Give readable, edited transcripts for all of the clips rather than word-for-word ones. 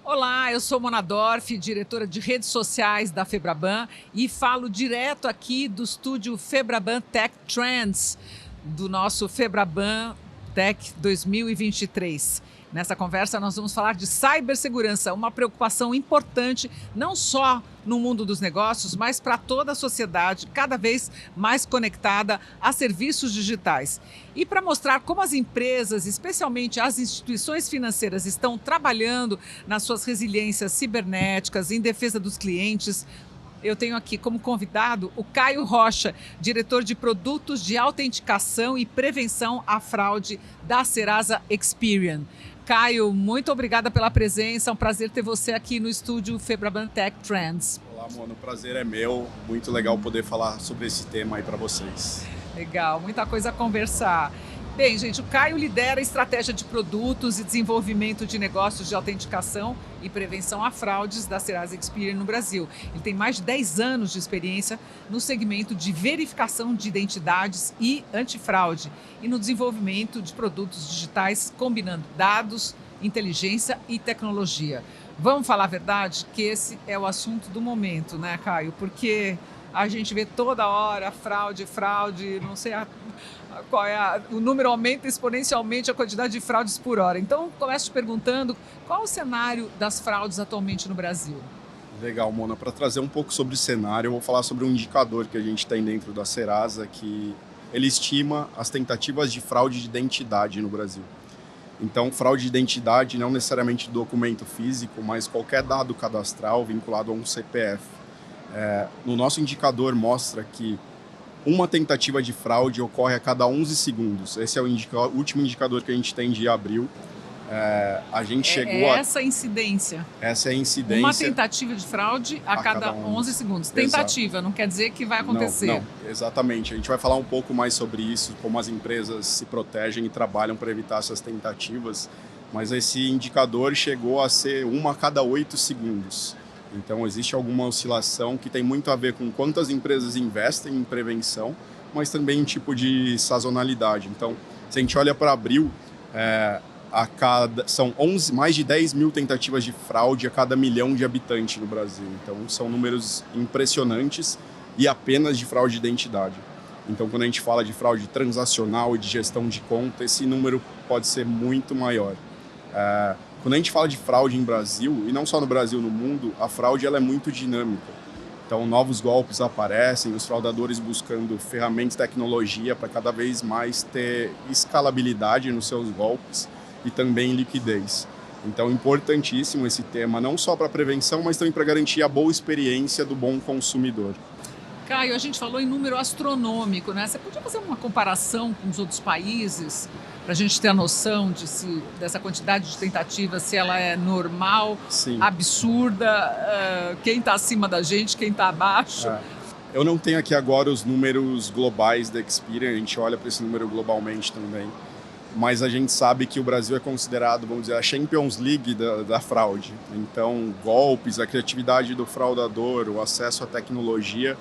Olá, eu sou Mona Dorf, diretora de redes sociais da Febraban e falo direto aqui do estúdio Febraban Tech Trends, do nosso Febraban Tech 2023. Nessa conversa nós vamos falar de cibersegurança, uma preocupação importante não só no mundo dos negócios, mas para toda a sociedade, cada vez mais conectada a serviços digitais. E para mostrar como as empresas, especialmente as instituições financeiras, estão trabalhando nas suas resiliências cibernéticas, em defesa dos clientes, eu tenho aqui como convidado o Caio Rocha, diretor de produtos de autenticação e prevenção à fraude da Serasa Experian. Caio, muito obrigada pela presença, é um prazer ter você aqui no estúdio Febraban Tech Trends. Olá, Mona, o prazer é meu, muito legal poder falar sobre esse tema aí para vocês. Legal, muita coisa a conversar. Bem, gente, o Caio lidera a estratégia de produtos e desenvolvimento de negócios de autenticação e prevenção a fraudes da Serasa Experian no Brasil. Ele tem mais de 10 anos de experiência no segmento de verificação de identidades e antifraude e no desenvolvimento de produtos digitais combinando dados, inteligência e tecnologia. Vamos falar a verdade que esse é o assunto do momento, né, Caio? Porque a gente vê toda hora fraude, não sei o número aumenta exponencialmente a quantidade de fraudes por hora. Então, começo te perguntando, qual o cenário das fraudes atualmente no Brasil? Legal, Mona. Para trazer um pouco sobre o cenário, eu vou falar sobre um indicador que a gente tem dentro da Serasa, que ele estima as tentativas de fraude de identidade no Brasil. Então, fraude de identidade não necessariamente documento físico, mas qualquer dado cadastral vinculado a um CPF. No nosso indicador mostra que uma tentativa de fraude ocorre a cada 11 segundos. Esse é o último indicador que a gente tem de abril. A gente chegou essa incidência. Essa é a incidência. Uma tentativa de fraude a cada 11 segundos. Tentativa, não quer dizer que vai acontecer. Não, exatamente. A gente vai falar um pouco mais sobre isso, como as empresas se protegem e trabalham para evitar essas tentativas. Mas esse indicador chegou a ser uma a cada 8 segundos. Então, existe alguma oscilação que tem muito a ver com quantas empresas investem em prevenção, mas também um tipo de sazonalidade. Então, se a gente olha para abril, são mais de 10 mil tentativas de fraude a cada 1 milhão de habitantes no Brasil. Então, são números impressionantes e apenas de fraude de identidade. Então, quando a gente fala de fraude transacional e de gestão de conta, esse número pode ser muito maior. Quando a gente fala de fraude em Brasil, e não só no Brasil, no mundo, a fraude ela é muito dinâmica. Então, novos golpes aparecem, os fraudadores buscando ferramentas e tecnologia para cada vez mais ter escalabilidade nos seus golpes e também liquidez. Então, importantíssimo esse tema, não só para prevenção, mas também para garantir a boa experiência do bom consumidor. Caio, a gente falou em número astronômico, né? Você podia fazer uma comparação com os outros países, para a gente ter a noção dessa quantidade de tentativas, se ela é normal, Sim. Absurda, quem está acima da gente, quem está abaixo? Eu não tenho aqui agora os números globais da Experian, a gente olha para esse número globalmente também, mas a gente sabe que o Brasil é considerado, vamos dizer, a Champions League da fraude. Então, golpes, a criatividade do fraudador, o acesso à tecnologia,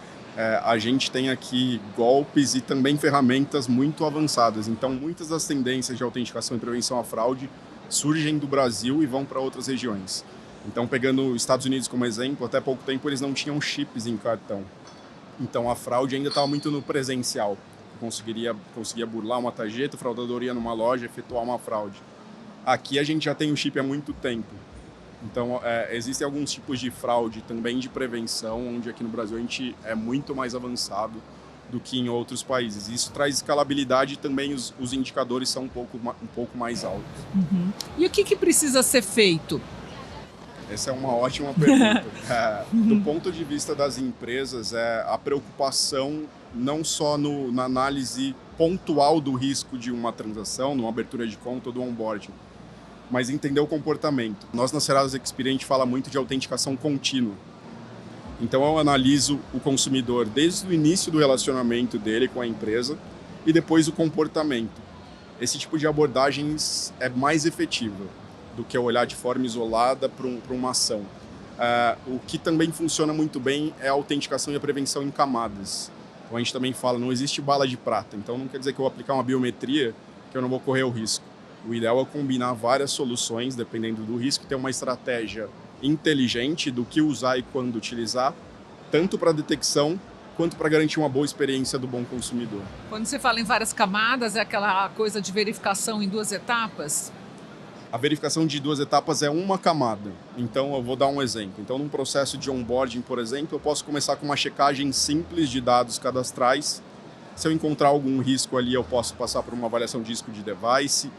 a gente tem aqui golpes e também ferramentas muito avançadas. Então, muitas das tendências de autenticação e prevenção à fraude surgem do Brasil e vão para outras regiões. Então, pegando os Estados Unidos como exemplo, até pouco tempo eles não tinham chips em cartão. Então, a fraude ainda estava muito no presencial. Conseguia burlar uma tarjeta, o fraudador ia numa loja efetuar uma fraude. Aqui a gente já tem o chip há muito tempo. Então, existem alguns tipos de fraude também de prevenção, onde aqui no Brasil a gente é muito mais avançado do que em outros países. Isso traz escalabilidade e também os indicadores são um pouco mais altos. Uhum. E o que precisa ser feito? Essa é uma ótima pergunta. Do ponto de vista das empresas, a preocupação não só na análise pontual do risco de uma transação, numa abertura de conta ou do onboarding, mas entender o comportamento. Nós na Serasa Experian a gente fala muito de autenticação contínua. Então eu analiso o consumidor desde o início do relacionamento dele com a empresa e depois o comportamento. Esse tipo de abordagens é mais efetiva do que olhar de forma isolada para uma ação. O que também funciona muito bem é a autenticação e a prevenção em camadas. Então a gente também fala, não existe bala de prata. Então não quer dizer que eu vou aplicar uma biometria que eu não vou correr o risco. O ideal é combinar várias soluções, dependendo do risco, e ter uma estratégia inteligente do que usar e quando utilizar, tanto para detecção quanto para garantir uma boa experiência do bom consumidor. Quando você fala em várias camadas, é aquela coisa de verificação em 2 etapas? A verificação de 2 etapas é uma camada. Então, eu vou dar um exemplo. Então, num processo de onboarding, por exemplo, eu posso começar com uma checagem simples de dados cadastrais. Se eu encontrar algum risco ali, eu posso passar por uma avaliação de risco de device,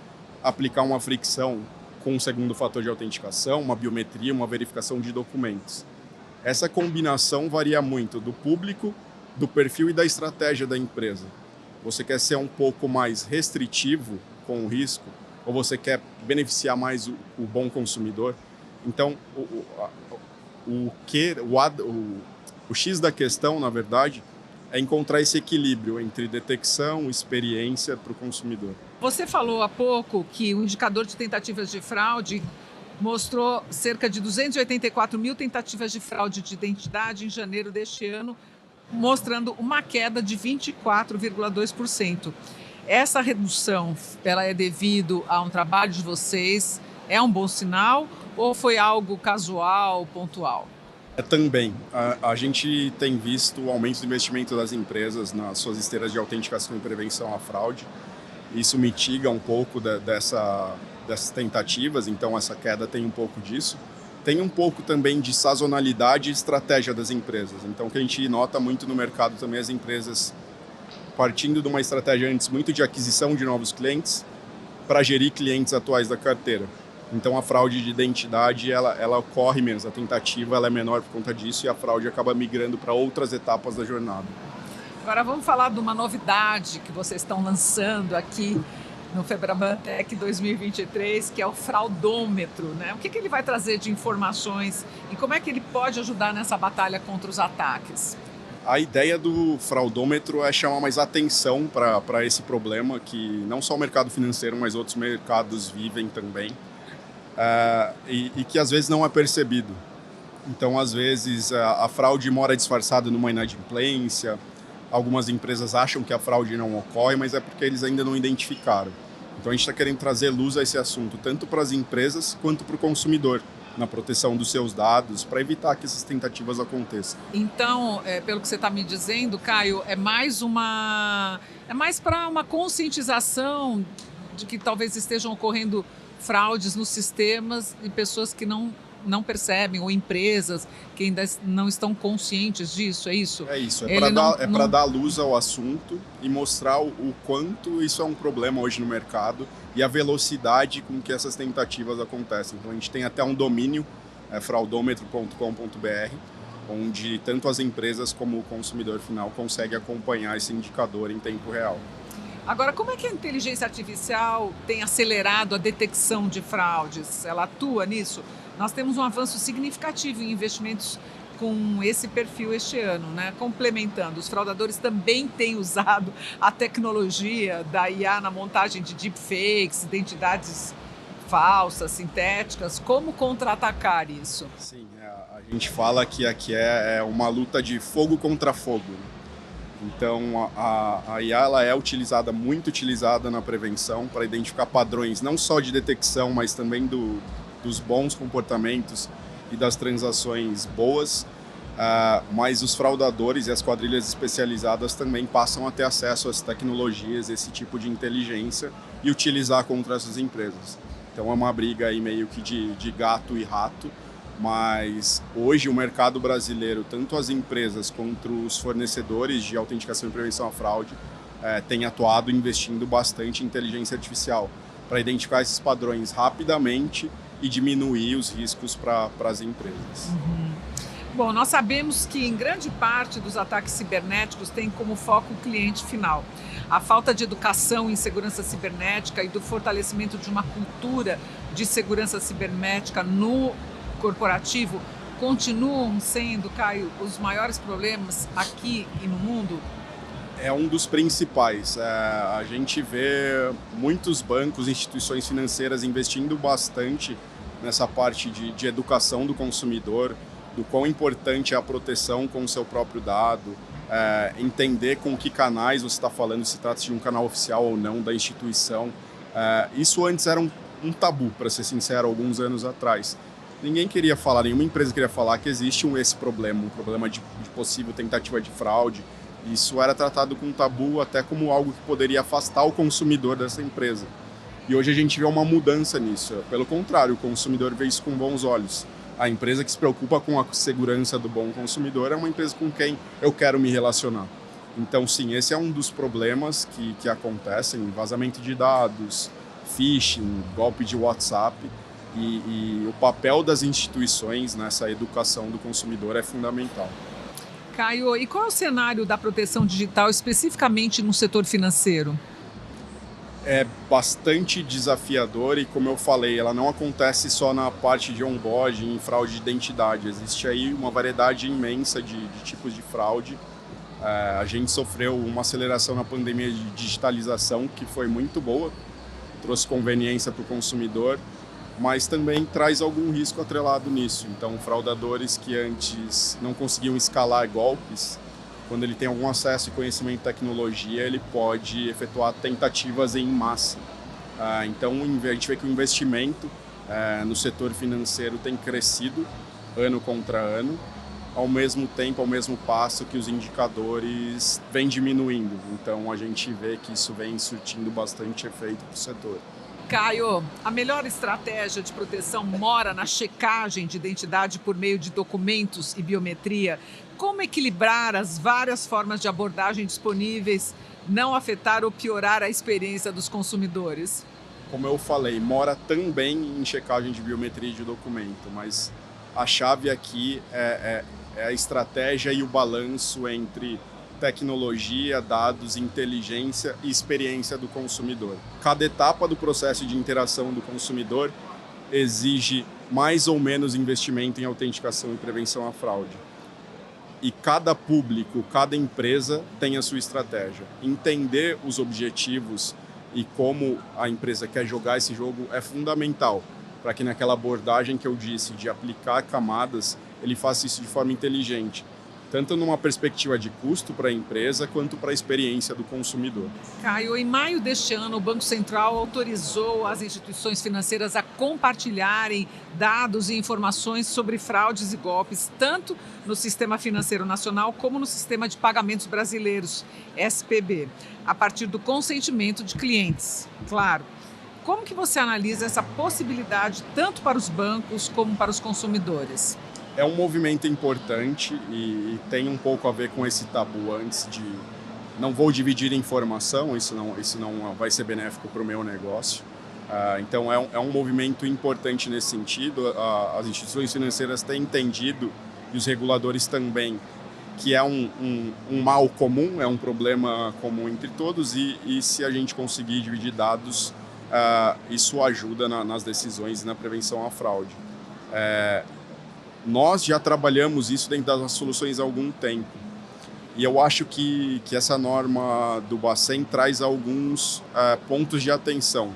aplicar uma fricção com um segundo fator de autenticação, uma biometria, uma verificação de documentos. Essa combinação varia muito do público, do perfil e da estratégia da empresa. Você quer ser um pouco mais restritivo com o risco ou você quer beneficiar mais o bom consumidor? Então, o X da questão, na verdade, é encontrar esse equilíbrio entre detecção e experiência para o consumidor. Você falou há pouco que o indicador de tentativas de fraude mostrou cerca de 284 mil tentativas de fraude de identidade em janeiro deste ano, mostrando uma queda de 24,2%. Essa redução, ela é devido a um trabalho de vocês? É um bom sinal ou foi algo casual, pontual? Também. A gente tem visto o aumento do investimento das empresas nas suas esteiras de autenticação e prevenção à fraude. Isso mitiga um pouco dessas tentativas, então essa queda tem um pouco disso. Tem um pouco também de sazonalidade e estratégia das empresas. Então, o que a gente nota muito no mercado também, as empresas partindo de uma estratégia antes muito de aquisição de novos clientes para gerir clientes atuais da carteira. Então, a fraude de identidade, ela ocorre menos, a tentativa ela é menor por conta disso e a fraude acaba migrando para outras etapas da jornada. Agora vamos falar de uma novidade que vocês estão lançando aqui no Febraban Tech 2023, que é o fraudômetro, né? O que ele vai trazer de informações e como é que ele pode ajudar nessa batalha contra os ataques? A ideia do fraudômetro é chamar mais atenção para esse problema que não só o mercado financeiro, mas outros mercados vivem também e que às vezes não é percebido. Então, às vezes, a fraude mora disfarçada numa inadimplência. Algumas empresas acham que a fraude não ocorre, mas é porque eles ainda não identificaram. Então a gente está querendo trazer luz a esse assunto, tanto para as empresas quanto para o consumidor, na proteção dos seus dados, para evitar que essas tentativas aconteçam. Então, pelo que você está me dizendo, Caio, é mais para uma conscientização de que talvez estejam ocorrendo fraudes nos sistemas e pessoas que não percebem, ou empresas que ainda não estão conscientes disso, é isso? É isso, para dar luz ao assunto e mostrar o quanto isso é um problema hoje no mercado e a velocidade com que essas tentativas acontecem. Então a gente tem até um domínio, fraudômetro.com.br, onde tanto as empresas como o consumidor final conseguem acompanhar esse indicador em tempo real. Agora, como é que a inteligência artificial tem acelerado a detecção de fraudes? Ela atua nisso? Nós temos um avanço significativo em investimentos com esse perfil este ano, né? Complementando, os fraudadores também têm usado a tecnologia da IA na montagem de deepfakes, identidades falsas, sintéticas. Como contra-atacar isso? Sim, a gente fala que aqui é uma luta de fogo contra fogo. Então, a IA ela é muito utilizada na prevenção para identificar padrões, não só de detecção, mas também dos bons comportamentos e das transações boas, mas os fraudadores e as quadrilhas especializadas também passam a ter acesso a essas tecnologias, esse tipo de inteligência e utilizar contra essas empresas. Então é uma briga aí meio que de gato e rato, mas hoje o mercado brasileiro, tanto as empresas quanto os fornecedores de autenticação e prevenção à fraude, têm atuado investindo bastante em inteligência artificial para identificar esses padrões rapidamente e diminuir os riscos para as empresas. Bom, nós sabemos que em grande parte dos ataques cibernéticos tem como foco o cliente final. A falta de educação em segurança cibernética e do fortalecimento de uma cultura de segurança cibernética no corporativo continuam sendo, Caio, os maiores problemas aqui e no mundo? É um dos principais. A gente vê muitos bancos, instituições financeiras investindo bastante nessa parte de educação do consumidor, do quão importante é a proteção com o seu próprio dado, entender com que canais você está falando, se trata de um canal oficial ou não da instituição, Isso antes era um tabu, para ser sincero, alguns anos atrás. Ninguém queria falar, nenhuma empresa queria falar que existe esse problema, um problema de possível tentativa de fraude. Isso era tratado com tabu até como algo que poderia afastar o consumidor dessa empresa. E hoje a gente vê uma mudança nisso. Pelo contrário, o consumidor vê isso com bons olhos. A empresa que se preocupa com a segurança do bom consumidor é uma empresa com quem eu quero me relacionar. Então, sim, esse é um dos problemas que acontecem, vazamento de dados, phishing, golpe de WhatsApp. E o papel das instituições nessa educação do consumidor é fundamental. Caio, e qual é o cenário da proteção digital especificamente no setor financeiro? É bastante desafiador e, como eu falei, ela não acontece só na parte de onboarding e fraude de identidade. Existe aí uma variedade imensa de tipos de fraude. A gente sofreu uma aceleração na pandemia de digitalização que foi muito boa, trouxe conveniência para o consumidor, mas também traz algum risco atrelado nisso. Então, fraudadores que antes não conseguiam escalar golpes, quando ele tem algum acesso e conhecimento de tecnologia, ele pode efetuar tentativas em massa. Então, a gente vê que o investimento no setor financeiro tem crescido ano contra ano, ao mesmo tempo, ao mesmo passo que os indicadores vêm diminuindo. Então, a gente vê que isso vem surtindo bastante efeito para o setor. Caio, a melhor estratégia de proteção mora na checagem de identidade por meio de documentos e biometria. Como equilibrar as várias formas de abordagem disponíveis, não afetar ou piorar a experiência dos consumidores? Como eu falei, mora também em checagem de biometria de documento, mas a chave aqui é a estratégia e o balanço entre tecnologia, dados, inteligência e experiência do consumidor. Cada etapa do processo de interação do consumidor exige mais ou menos investimento em autenticação e prevenção à fraude. E cada público, cada empresa tem a sua estratégia. Entender os objetivos e como a empresa quer jogar esse jogo é fundamental para que naquela abordagem que eu disse de aplicar camadas, ele faça isso de forma inteligente, tanto numa perspectiva de custo para a empresa, quanto para a experiência do consumidor. Caio, em maio deste ano, o Banco Central autorizou as instituições financeiras a compartilharem dados e informações sobre fraudes e golpes, tanto no Sistema Financeiro Nacional como no Sistema de Pagamentos Brasileiros, SPB, a partir do consentimento de clientes, claro. Como que você analisa essa possibilidade tanto para os bancos como para os consumidores? É um movimento importante e tem um pouco a ver com esse tabu antes de não vou dividir informação, isso não vai ser benéfico para o meu negócio. Então é um movimento importante nesse sentido. As instituições financeiras têm entendido, e os reguladores também, que é um mal comum, é um problema comum entre todos e se a gente conseguir dividir dados, isso ajuda nas decisões e na prevenção à fraude. Nós já trabalhamos isso dentro das soluções há algum tempo. E eu acho que essa norma do Bacen traz alguns pontos de atenção.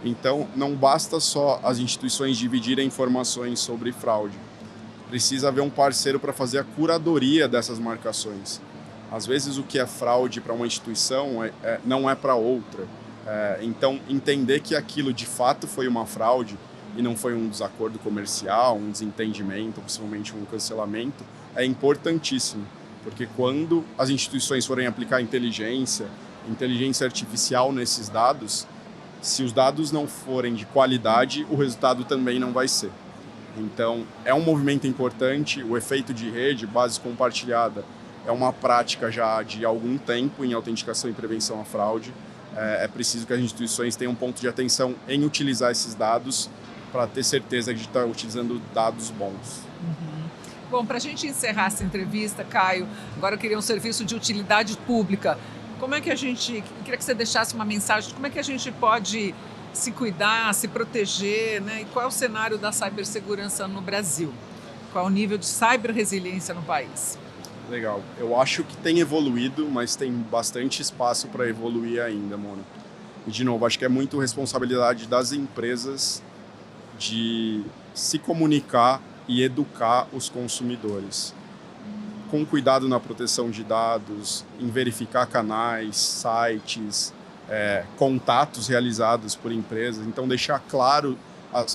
Então, não basta só as instituições dividirem informações sobre fraude. Precisa haver um parceiro para fazer a curadoria dessas marcações. Às vezes, o que é fraude para uma instituição não é para outra. Então, entender que aquilo de fato foi uma fraude e não foi um desacordo comercial, um desentendimento, possivelmente um cancelamento, é importantíssimo. Porque quando as instituições forem aplicar inteligência artificial nesses dados, se os dados não forem de qualidade, o resultado também não vai ser. Então, é um movimento importante, o efeito de rede, base compartilhada, é uma prática já de algum tempo em autenticação e prevenção à fraude. É preciso que as instituições tenham um ponto de atenção em utilizar esses dados para ter certeza que a gente está utilizando dados bons. Bom, para a gente encerrar essa entrevista, Caio, agora eu queria um serviço de utilidade pública. Como é que queria que você deixasse uma mensagem, como é que a gente pode se cuidar, se proteger, né? E qual é o cenário da cibersegurança no Brasil? Qual é o nível de ciberresiliência no país? Legal. Eu acho que tem evoluído, mas tem bastante espaço para evoluir ainda, Mona. E, de novo, acho que é muito responsabilidade das empresas de se comunicar e educar os consumidores. Com cuidado na proteção de dados, em verificar canais, sites, contatos realizados por empresas. Então, deixar claro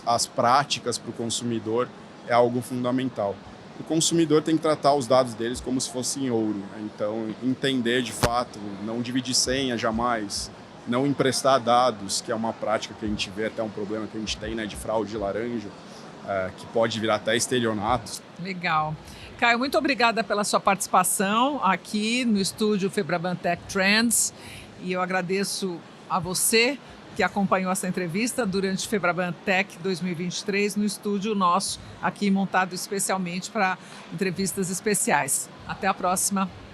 as práticas para o consumidor é algo fundamental. O consumidor tem que tratar os dados deles como se fossem ouro. Então, entender de fato, não dividir senha jamais, não emprestar dados, que é uma prática que a gente vê, até um problema que a gente tem, né, de fraude laranja, que pode virar até estelionato. Legal. Caio, muito obrigada pela sua participação aqui no estúdio Febraban Tech Trends. E eu agradeço a você que acompanhou essa entrevista durante o Febraban Tech 2023 no estúdio nosso, aqui montado especialmente para entrevistas especiais. Até a próxima.